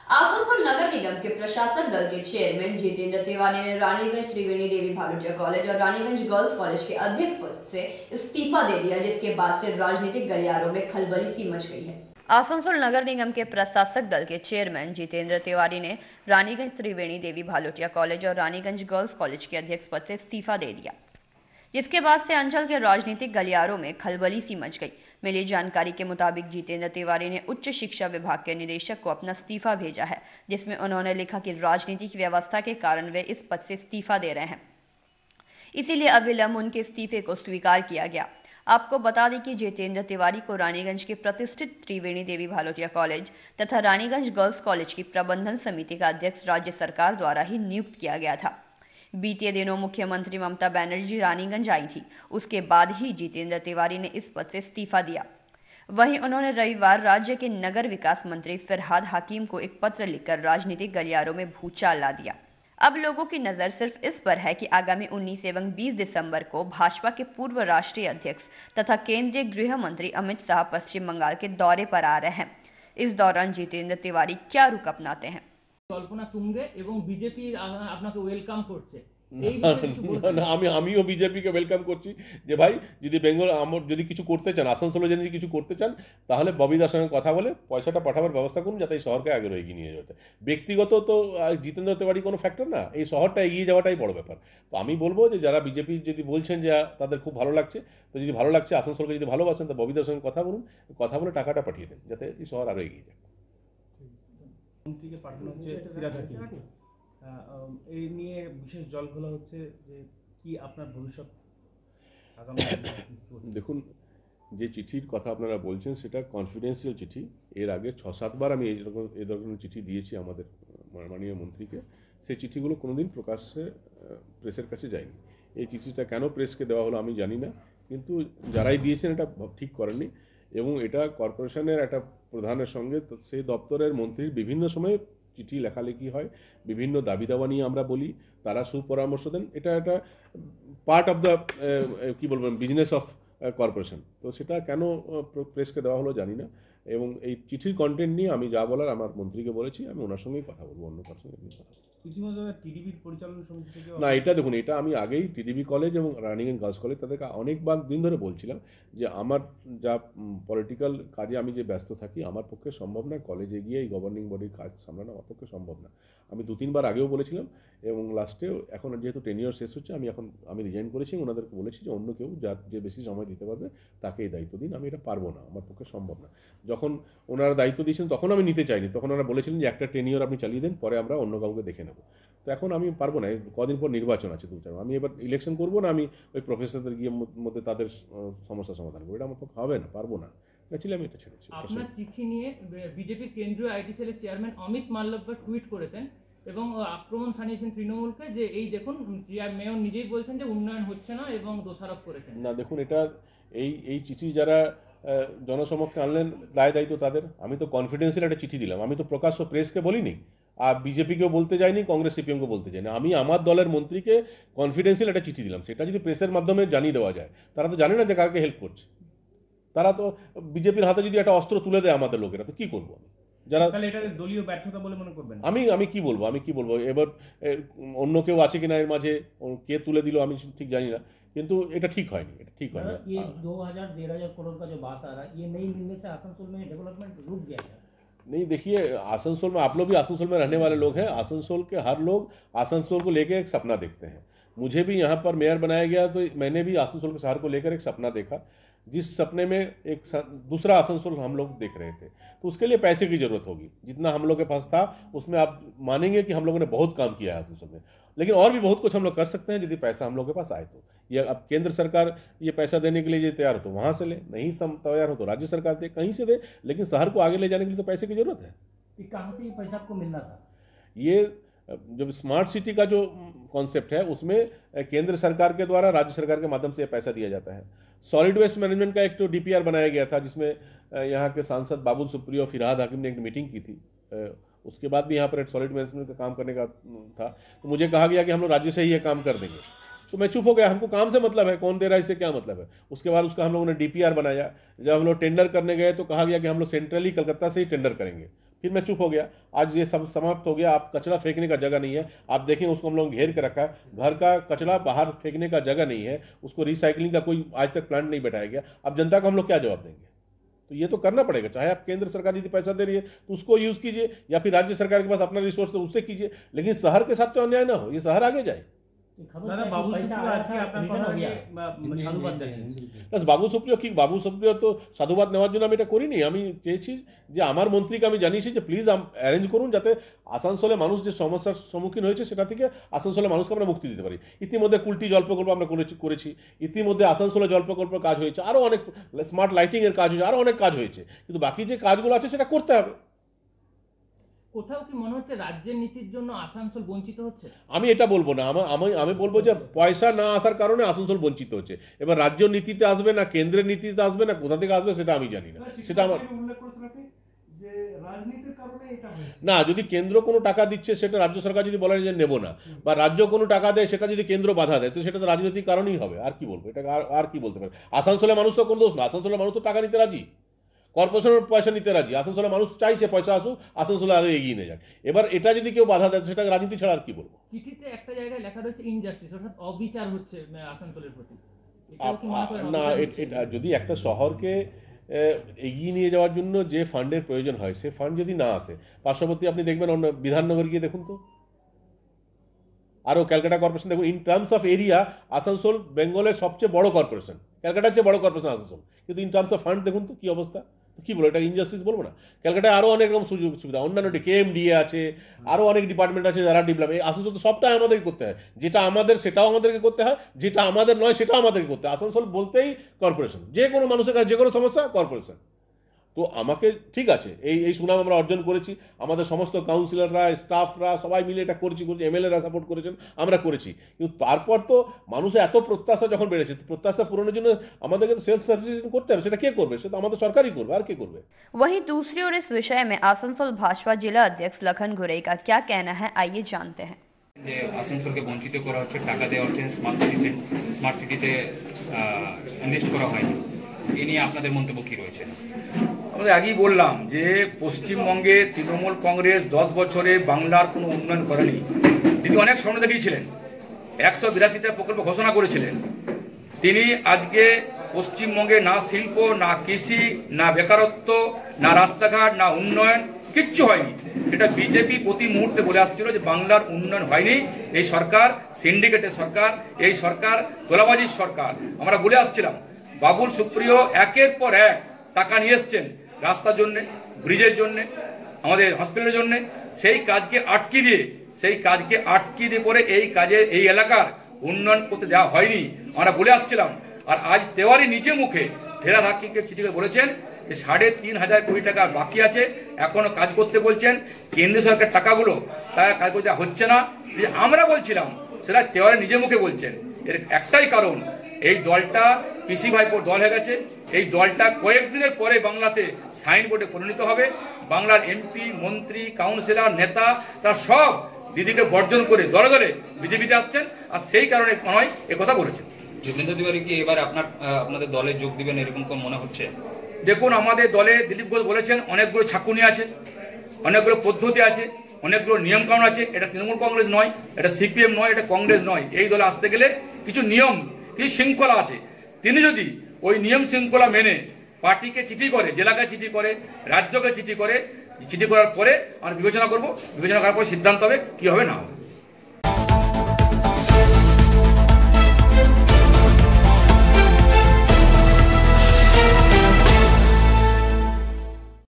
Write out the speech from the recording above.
आसनसोल नगर निगम के प्रशासक दल के चेयरमैन जितेंद्र तिवारी ने रानीगंज त्रिवेणी देवी भालुटिया कॉलेज और रानीगंज गर्ल्स कॉलेज के अध्यक्ष पद से इस्तीफा दे दिया, जिसके बाद से राजनीतिक गलियारों में खलबली सी मच गई है। आसनसोल नगर निगम के प्रशासक दल के चेयरमैन जितेंद्र तिवारी ने रानीगंज त्रिवेणी देवी भालुटिया कॉलेज और रानीगंज गर्ल्स कॉलेज के अध्यक्ष पद से इस्तीफा दे दिया, जिसके बाद से अंचल के राजनीतिक गलियारों में खलबली सी मच गई। मिली जानकारी के मुताबिक जितेंद्र तिवारी ने उच्च शिक्षा विभाग के निदेशक को अपना इस्तीफा भेजा है, जिसमें उन्होंने लिखा कि राजनीतिक व्यवस्था के कारण वे इस पद से इस्तीफा दे रहे हैं, इसीलिए अविलंब उनके इस्तीफे को स्वीकार किया गया। आपको बता दें कि जितेंद्र तिवारी को रानीगंज के प्रतिष्ठित त्रिवेणी देवी भालुटिया कॉलेज तथा रानीगंज गर्ल्स कॉलेज की प्रबंधन समिति का अध्यक्ष राज्य सरकार द्वारा ही नियुक्त किया गया था। बीते दिनों मुख्यमंत्री ममता बनर्जी रानीगंज आई थी, उसके बाद ही जितेंद्र तिवारी ने इस पद से इस्तीफा दिया। वहीं उन्होंने रविवार राज्य के नगर विकास मंत्री फरहाद हकीम को एक पत्र लिखकर राजनीतिक गलियारों में भूचाल ला दिया। अब लोगों की नज़र सिर्फ इस पर है कि आगामी 19 एवं 20 दिसंबर को भाजपा के पूर्व राष्ट्रीय अध्यक्ष तथा केंद्रीय गृह मंत्री अमित शाह पश्चिम बंगाल के दौरे पर आ रहे हैं। इस दौरान जितेंद्र तिवारी क्या रुख अपनाते हैं। कल्पना तुंगे এবং বিজেপি আপনাকে ওয়েলকাম করছে আমিও বিজেপিকে ওয়েলকাম করছি যে ভাই যদি বেঙ্গল যদি কিছু করতে চান, আসানসোলে যদি কিছু করতে চান, তাহলে ববিদার সঙ্গে কথা বলে পয়সাটা পাঠাবার ব্যবস্থা করুন, যাতে এই শহরকে আগে এগিয়ে নিয়ে যেতে। ব্যক্তিগত তো জিতেন্দ্র তিওয়ারি কোনো ফ্যাক্টর না, এই শহরটা এগিয়ে যাওয়াটাই বড় ব্যাপার। তো আমি বলবো যে যারা বিজেপি যদি বলছেন যে তাদের খুব ভালো লাগছে, তো যদি ভালো লাগছে, আসানসোলকে যদি ভালোবাসেন, তো ববিদার সঙ্গে কথা বলুন, কথা বলে টাকাটা পাঠিয়ে দেন, যাতে এই শহর আরও এগিয়ে যায়। মন্ত্রীকে পাঠানো হচ্ছে ফিরাদ হাকিম, এই নিয়ে বিশেষ জল খোলা হচ্ছে যে কি আপনার ভবিষ্যৎ আগামী। দেখুন, যে চিঠির কথা আপনারা বলছেন সেটা কনফিডেন্সিয়াল চিঠি। এর আগে 6-7 বার আমি এই ধরনের চিঠি দিয়েছি আমাদের মাননীয় মন্ত্রীকে। সেই চিঠিগুলো কোনোদিন প্রকাশ্যে প্রেসের কাছে যায়নি। এই চিঠিটা কেন প্রেসকে দেওয়া হলো আমি জানি না, কিন্তু যারাই দিয়েছেন এটা ঠিক করেননি। এবং এটা কর্পোরেশনের একটা প্রধানের সঙ্গে সেই দপ্তরের মন্ত্রীর বিভিন্ন সময়ে চিঠি লেখালেখি হয়, বিভিন্ন দাবি দাওয়া নিয়ে আমরা বলি, তারা সুপরামর্শ দেন। এটা একটা পার্ট অফ দ্য কী বলবেন বিজনেস অফ কর্পোরেশন। তো সেটা কেন প্রেসকে দেওয়া হলো জানি না। এবং এই চিঠির কন্টেন্ট নিয়ে আমি যা বলার আমার মন্ত্রীকে বলেছি, আমি ওনার সঙ্গেই কথা বলবো, অন্য কারোর সঙ্গে কথা বলবো। টিডিবির পরিচালনা সমিতি থেকে না, এটা দেখুন, এটা আমি আগেই টিডিবি কলেজ এবং রানিগঞ্জ গার্লস কলেজ তাদেরকে অনেকবার দিন ধরে বলছিলাম যে আমার যা পলিটিক্যাল কাজে আমি যে ব্যস্ত থাকি, আমার পক্ষে সম্ভব না কলেজে গিয়ে এই গভর্নিং বডির কাজ সামলানো, আমার পক্ষে সম্ভব না। আমি 2-3 বার আগেও বলেছিলাম এবং লাস্টেও, এখন যেহেতু টেনিওর শেষ হচ্ছে, আমি রিজাইন করেছি। ওনাদেরকে বলেছি যে অন্য কেউ যে বেশি সময় দিতে পারবে তাকে এই দায়িত্ব দিন, আমি এটা পারবো না, আমার পক্ষে সম্ভব না। যখন ওনারা দায়িত্ব দিয়েছেন তখন আমি নিতে চাইনি, তখন ওনারা বলেছিলেন যে একটা টেনিওর আপনি চালিয়ে দেন, পরে আমরা অন্য কাউকে দেখে নেব। তো এখন আমি পারবো না, কদিন পর নির্বাচন আছে 2-4, আমি এবার ইলেকশন করবো না, আমি ওই প্রফেসরদের গিয়ে মধ্যে তাদের সমস্যা সমাধান করবো, এটা আমার পক্ষে হবে না, পারবো না। ছিল আমি এটা ছেড়েছি। আপনার চিঠি নিয়ে বিজেপির কেন্দ্রীয় আইটি সেলের চেয়ারম্যান অমিত মাল্লব্য টুইট করেছেন এবং আক্রমণ শানিয়েছেন তৃণমূলকে, যে এই দেখুন মেয়র নিজেই বলছেন যে উন্নয়ন হচ্ছে না এবং দোষারোপ করেছেন। না দেখুন, এটা এই চিঠি যারা জনসমক্ষে আনলেন দায়িত্ব তাদের। আমি তো কনফিডেন্সিয়াল একটা চিঠি দিলাম, আমি তো প্রকাশ্য প্রেসকে বলিনি, আর বিজেপিকেও বলতে যায়নি, কংগ্রেস সিপিএমকে বলতে যায়নি। আমি আমার দলের মন্ত্রীকে কনফিডেন্সিয়াল একটা চিঠি দিলাম। সেটা যদি প্রেসের মাধ্যমে জানিয়ে দেওয়া যায়, তারা তো জানে না যে কাকে হেল্প করছে। তারা তো বিজেপির হাতে যদি একটা অস্ত্র তুলে দেয় আমাদের লোকেরা, তো কী করবো আমি? যারা দলীয় ব্যর্থতা বলে মনে করবেন? আমি কি বলবো এবার অন্য কেউ আছে কিনা এর মাঝে, কে তুলে দিল আমি ঠিক জানি না, কিন্তু এটা ঠিক হয়নি, এটা ঠিক হয়নি। ये 2000-1500 करोड़ का जो बात आ रहा है, ये नहीं मिलने से आसनसोल में डेवलपमेंट रुक गया है। नहीं देखिए, आसनसोल में आप लोग भी आसनसोल में रहने वाले लोग हैं। आसनसोल के हर लोग आसनसोल को लेकर एक सपना देखते हैं। मुझे भी यहाँ पर मेयर बनाया गया तो मैंने भी आसनसोल के शहर को लेकर एक सपना देखा, जिस सपने में एक दूसरा आसनसोल हम लोग देख रहे थे। तो उसके लिए पैसे की ज़रूरत होगी। जितना हम लोग के पास था उसमें आप मानेंगे कि हम लोगों ने बहुत काम किया है आसनसोल में, लेकिन और भी बहुत कुछ हम लोग कर सकते हैं यदि पैसा हम लोग के पास आए तो। ये अब केंद्र सरकार ये पैसा देने के लिए ये तैयार हो तो वहाँ से ले, नहीं तैयार हो तो राज्य सरकार दे, कहीं से दे, लेकिन शहर को आगे ले जाने के लिए तो पैसे की ज़रूरत है। कहाँ से ये पैसा आपको मिलना था? ये जब स्मार्ट सिटी का जो कॉन्सेप्ट है उसमें केंद्र सरकार के द्वारा राज्य सरकार के माध्यम से पैसा दिया जाता है। सॉलिड वेस्ट मैनेजमेंट का एक तो DPR बनाया गया था, जिसमें यहाँ के सांसद बाबुल सुप्रियो और फरहाद हकीम ने एक मीटिंग की थी। उसके बाद भी यहाँ पर एक सॉलिड मैनेजमेंट का काम करने का था, तो मुझे कहा गया कि हम लोग राज्य से ही ये काम कर देंगे। तो मैं चुप हो गया, हमको काम से मतलब है, कौन दे रहा है इससे क्या मतलब है। उसके बाद उसका हम लोगों ने DPR बनाया। जब हम लोग टेंडर करने गए तो कहा गया कि हम लोग सेंट्रली कलकत्ता से ही टेंडर करेंगे। फिर मैं चुप हो गया। आज ये सब समाप्त हो गया, आप कचरा फेंकने का जगह नहीं है, आप देखें उसको हम लोग घेर के रखा है, घर का कचरा बाहर फेंकने का जगह नहीं है, उसको रिसाइकलिंग का कोई आज तक प्लांट नहीं बैठाया गया। अब जनता को हम लोग क्या जवाब देंगे? तो ये तो करना पड़ेगा, चाहे आप केंद्र सरकार यदि पैसा दे रही है तो उसको यूज़ कीजिए, या फिर राज्य सरकार के पास अपना रिसोर्स है उससे कीजिए, लेकिन शहर के साथ तो अन्याय ना हो, ये शहर आगे जाए। दादा बाबू सुप्रियो আজকে আপনার কথা নিয়ে সাধুবাদ জানিয়েছেন। প্লাস বাবু সুপ্রিয় কি, বাবু সুপ্রিয় তো সাধুবাদ নেওয়ার জন্য আমি এটা করিনি। আমি চেয়েছি যে আমার মন্ত্রীকে আমি জানিয়েছি যে প্লিজ অ্যারেঞ্জ করুন যাতে আসানসোলে মানুষ যে সমস্যার সম্মুখীন হয়েছে সেটা থেকে আসানসোলে মানুষকে আমরা মুক্তি দিতে পারি। ইতিমধ্যে কুলটি জল প্রকল্প আমরা করেছি, ইতিমধ্যে আসানসোলে জল প্রকল্প কাজ হয়েছে, আরও অনেক স্মার্ট লাইটিংয়ের কাজ হয়েছে, আরও অনেক কাজ হয়েছে, কিন্তু বাকি যে কাজগুলো আছে সেটা করতে হবে। কোথাও কি মনে হচ্ছে রাজ্যের নীতির জন্য আসানসোল বঞ্চিত হচ্ছে? আমি এটা বলবো না, আমি বলবো যে পয়সা না আসার কারণে আসানসোল বঞ্চিত হচ্ছে। এবার রাজ্য নীতিতে আসবে না কেন্দ্রের নীতিতে আসবে না কোথা থেকে আসবে সেটা আমি জানি না, সেটা আমার না। যদি কেন্দ্র কোনো টাকা দিচ্ছে সেটা রাজ্য সরকার যদি বলে যে নেব না, বা রাজ্য কোনো টাকা দেয় সেটা যদি কেন্দ্র বাধা দেয়, তো সেটা তো রাজনৈতিক কারণেই হবে। আর কি বলবো, এটা আর কি বলতে পারে? আসানসোলের মানুষ তো কোনো দোষ না, আসানসোলের মানুষ তো টাকা নিতে রাজি, কর্পোরেশনের পয়সা নিতে রাজি, আসানসোলের মানুষ চাইছে পয়সা আসুক, আসানসোলে আরও এগিয়ে নিয়ে যাক। এবার এটা যদি কেউ বাধা দেয় সেটা রাজনীতি ছাড়া আর কি বলবো। চিঠিতে একটা জায়গায় লেখা রয়েছে ইনজাস্টিস, অর্থাৎ অবিচার হচ্ছে আসানসোলের প্রতি। না, এটা যদি একটা শহরকে এগিয়ে নিয়ে যাওয়ার জন্য যে ফান্ডের প্রয়োজন হয় সে ফান্ড যদি না আসে, পার্শ্ববর্তী আপনি দেখবেন অন্য বিধাননগর গিয়ে দেখুন তো, আরও ক্যালকাটা কর্পোরেশন দেখুন। In terms of area Asansol বেঙ্গলের সবচেয়ে বড় কর্পোরেশন, ক্যালকাটার চেয়ে বড় কর্পোরেশন আসানসোল, কিন্তু ইন টার্মস অফ ফান্ড দেখুন তো কী অবস্থা। তো কী বলবো, এটা ইনজাস্টিস বলবো না? ক্যালকাটায় আরও অনেক রকম সুযোগ সুবিধা, অন্যান্য KMDA আছে, আরও অনেক ডিপার্টমেন্ট আছে যারা ডেভেলপ। আসানসোল তো সবটাই আমাদেরকে করতে হয়, যেটা আমাদের সেটাও আমাদেরকে করতে হয়, যেটা আমাদের নয় সেটাও আমাদেরকে করতে হয়। আসানসোল বলতেই কর্পোরেশন, যে কোনো মানুষের কাছে যে কোনো সমস্যা কর্পোরেশন। তো আমাকে ঠিক আছে, এই সুনাম আমরা অর্জন করেছি, আমাদের সমস্ত কাউন্সিলররা স্টাফরা সবাই মিলে এটা করেছি, MLA-রা সাপোর্ট করেছেন, আমরা করেছি। কিন্তু তারপর তো মানুষের এত প্রত্যাশা যখন বেড়েছে, প্রত্যাশা পূরণের জন্য আমাদেরকে তো সেলফ সাফিসিয়েন্ট করতে হবে। সেটা কে করবে? সেটা আমাদের সরকারই করবে, আর কে করবে? वहीं दूसरी ओर इस विषय में आसनसोल भाजपा जिला अध्यक्ष लखन घुरई का क्या कहना है, आइए जानते हैं। যে আসানসোলকে বঞ্চিত করা হচ্ছে, টাকা দেওয়া হচ্ছে, স্মার্ট সিটিতে ইনভেস্ট করা হয়নি, এ নিয়ে আপনাদের মন্তব্য কী রয়েছে? আমরা আগেই বললাম যে পশ্চিমবঙ্গে তৃণমূল কংগ্রেস 10 বছরে বাংলার কোনো উন্নয়ন করেনি। তিনি অনেক স্বপ্ন দেখিয়েছিলেন, 182টা প্রকল্প ঘোষণা করেছিলেন। তিনি আজকে পশ্চিমবঙ্গে না শিল্প, না কৃষি, না বেকারত্ব, না রাস্তাঘাট, না উন্নয়ন, কিচ্ছু হয়নি। এটা বিজেপি প্রতি মুহূর্তে বলে আসছিল যে বাংলার উন্নয়ন হয়নি, এই সরকার সিন্ডিকেটের সরকার, এই সরকার তোলাবাজির সরকার। আমরা বলে আসছিলাম, বাবুল সুপ্রিয় একের পর এক টাকা নিয়ে এসছেন রাস্তার জন্যে, ব্রিজের জন্যে, আমাদের হসপিটালের জন্যে। সেই কাজকে আটকে দিয়ে পরে এই এলাকার উন্নয়ন করতে দেওয়া হয়নি, আমরা বলে আসছিলাম। আর আজ তেওয়ারি নিজে মুখে ফেরাদ হাকিমকে চিঠি করে বলেছেন যে 3,500 কোটি টাকা বাকি আছে, এখনো কাজ করতে বলছেন। কেন্দ্রীয় সরকার টাকাগুলো তার কাজ করতে হচ্ছে না, আমরা বলছিলাম, সেটা তেওয়ারি নিজে মুখে বলছেন। এর একটাই কারণ, এই দলটা পিসি ভাইপোর দল হয়ে গেছে। এই দলটা কয়েকদিনের পরে বাংলাতে সাইনবোর্ডে পরিণত হবে। বাংলার MP, মন্ত্রী, কাউন্সিলর, নেতা তারা সব দিদিকে বর্জন করে দলে দলে বিজেপিতে আসছেন, আর সেই কারণে নয় এ কথা বলেছেন। যোগেন্দ্র তিওয়ারি কি এবার আপনাদের দলে যোগ দিবেন এরকম কোন মনে হচ্ছে? দেখুন, আমাদের দলে দিলীপ ঘোষ বলেছেন অনেকগুলো ছাকুনি আছে, অনেকগুলো পদ্ধতি আছে, অনেকগুলো নিয়মকানুন আছে। এটা তৃণমূল কংগ্রেস নয়, এটা CPM নয়, এটা কংগ্রেস নয়। এই দলে আসতে গেলে কিছু নিয়ম, কিছু শৃঙ্খলা আছে। তিনি যদি ওই নিয়ম শৃঙ্খলা মেনে পার্টিকে চিঠি করে, জেলাকে চিঠি করে, রাজ্যকে চিঠি করার পরে আমরা বিবেচনা করব, বিবেচনা করার পরে সিদ্ধান্ত হবে কি হবে না হবে।